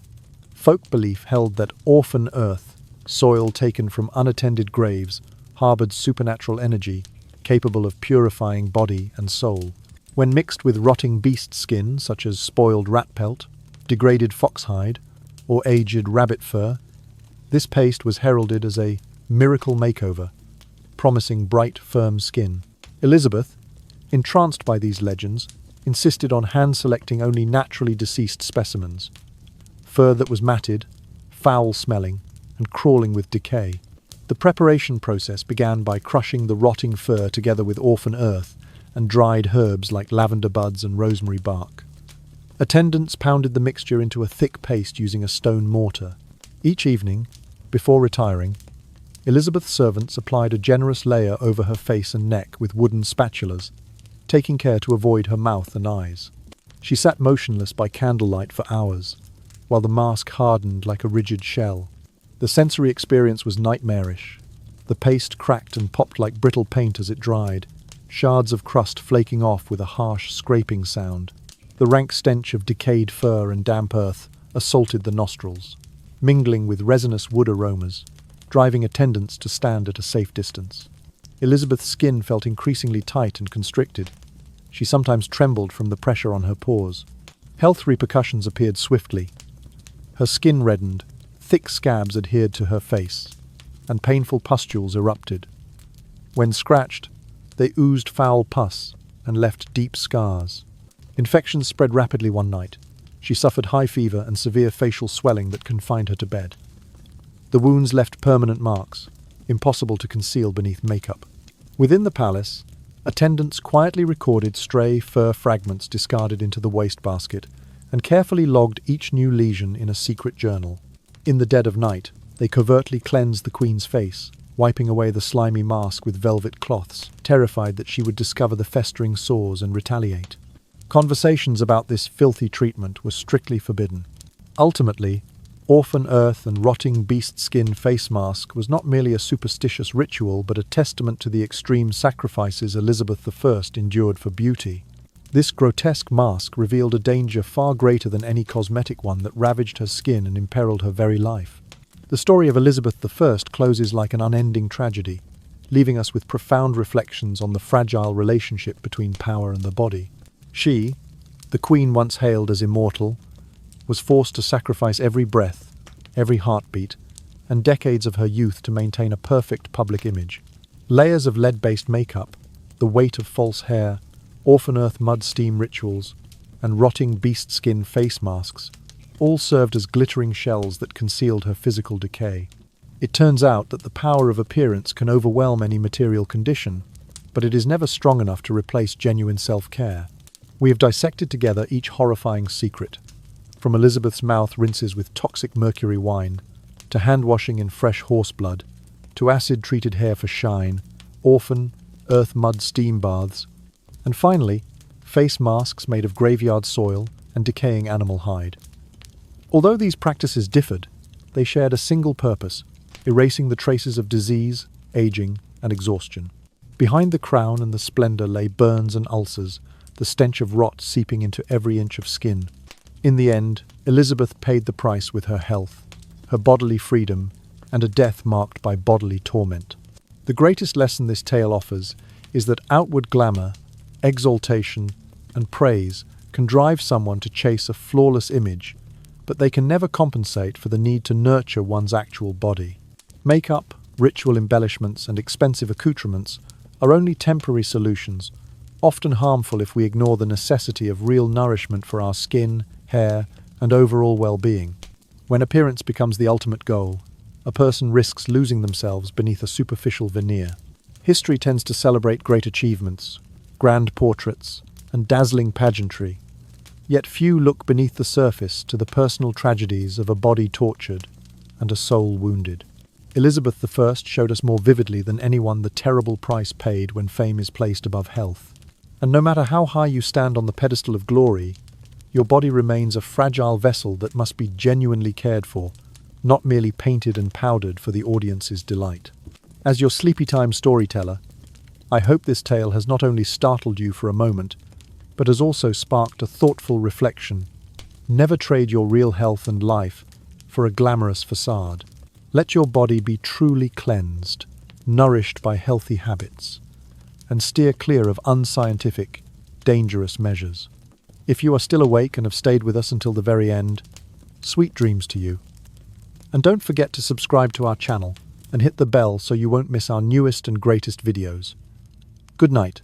folk belief held that orphan earth, soil taken from unattended graves, harbored supernatural energy, capable of purifying body and soul. When mixed with rotting beast skin, such as spoiled rat pelt, degraded foxhide, or aged rabbit fur, this paste was heralded as a miracle makeover, promising bright, firm skin. Elizabeth, entranced by these legends, insisted on hand-selecting only naturally deceased specimens, fur that was matted, foul-smelling, and crawling with decay. The preparation process began by crushing the rotting fur together with orphan earth and dried herbs like lavender buds and rosemary bark. Attendants pounded the mixture into a thick paste using a stone mortar. Each evening, before retiring, Elizabeth's servants applied a generous layer over her face and neck with wooden spatulas, taking care to avoid her mouth and eyes. She sat motionless by candlelight for hours, while the mask hardened like a rigid shell. The sensory experience was nightmarish. The paste cracked and popped like brittle paint as it dried, shards of crust flaking off with a harsh scraping sound. The rank stench of decayed fur and damp earth assaulted the nostrils, mingling with resinous wood aromas, driving attendants to stand at a safe distance. Elizabeth's skin felt increasingly tight and constricted. She sometimes trembled from the pressure on her pores. Health repercussions appeared swiftly. Her skin reddened, thick scabs adhered to her face, and painful pustules erupted. When scratched, they oozed foul pus and left deep scars. Infections spread rapidly one night. She suffered high fever and severe facial swelling that confined her to bed. The wounds left permanent marks, impossible to conceal beneath makeup. Within the palace, attendants quietly recorded stray fur fragments discarded into the wastebasket and carefully logged each new lesion in a secret journal. In the dead of night, they covertly cleansed the queen's face, wiping away the slimy mask with velvet cloths, terrified that she would discover the festering sores and retaliate. Conversations about this filthy treatment were strictly forbidden. Ultimately, Orphan earth and rotting beast skin face mask was not merely a superstitious ritual but a testament to the extreme sacrifices Elizabeth I endured for beauty. This grotesque mask revealed a danger far greater than any cosmetic one that ravaged her skin and imperiled her very life. The story of Elizabeth I closes like an unending tragedy, leaving us with profound reflections on the fragile relationship between power and the body. She, the queen once hailed as immortal, was forced to sacrifice every breath, every heartbeat, and decades of her youth to maintain a perfect public image. Layers of lead-based makeup, the weight of false hair, orphan earth mud steam rituals, and rotting beast skin face masks all served as glittering shells that concealed her physical decay. It turns out that the power of appearance can overwhelm any material condition, but it is never strong enough to replace genuine self-care. We have dissected together each horrifying secret, from Elizabeth's mouth rinses with toxic mercury wine, to hand-washing in fresh horse blood, to acid-treated hair for shine, orphan, earth mud steam baths, and finally, face masks made of graveyard soil and decaying animal hide. Although these practices differed, they shared a single purpose: erasing the traces of disease, aging, and exhaustion. Behind the crown and the splendor lay burns and ulcers, the stench of rot seeping into every inch of skin. In the end, Elizabeth paid the price with her health, her bodily freedom, and a death marked by bodily torment. The greatest lesson this tale offers is that outward glamour, exaltation, and praise can drive someone to chase a flawless image, but they can never compensate for the need to nurture one's actual body. Makeup, ritual embellishments, and expensive accoutrements are only temporary solutions, often harmful if we ignore the necessity of real nourishment for our skin, hair, and overall well-being. When appearance becomes the ultimate goal, a person risks losing themselves beneath a superficial veneer. History tends to celebrate great achievements, grand portraits, and dazzling pageantry, yet few look beneath the surface to the personal tragedies of a body tortured and a soul wounded. Elizabeth I showed us more vividly than anyone the terrible price paid when fame is placed above health. And no matter how high you stand on the pedestal of glory, your body remains a fragile vessel that must be genuinely cared for, not merely painted and powdered for the audience's delight. As your sleepy time storyteller, I hope this tale has not only startled you for a moment, but has also sparked a thoughtful reflection. Never trade your real health and life for a glamorous facade. Let your body be truly cleansed, nourished by healthy habits, and steer clear of unscientific, dangerous measures. If you are still awake and have stayed with us until the very end, sweet dreams to you. And don't forget to subscribe to our channel and hit the bell so you won't miss our newest and greatest videos. Good night.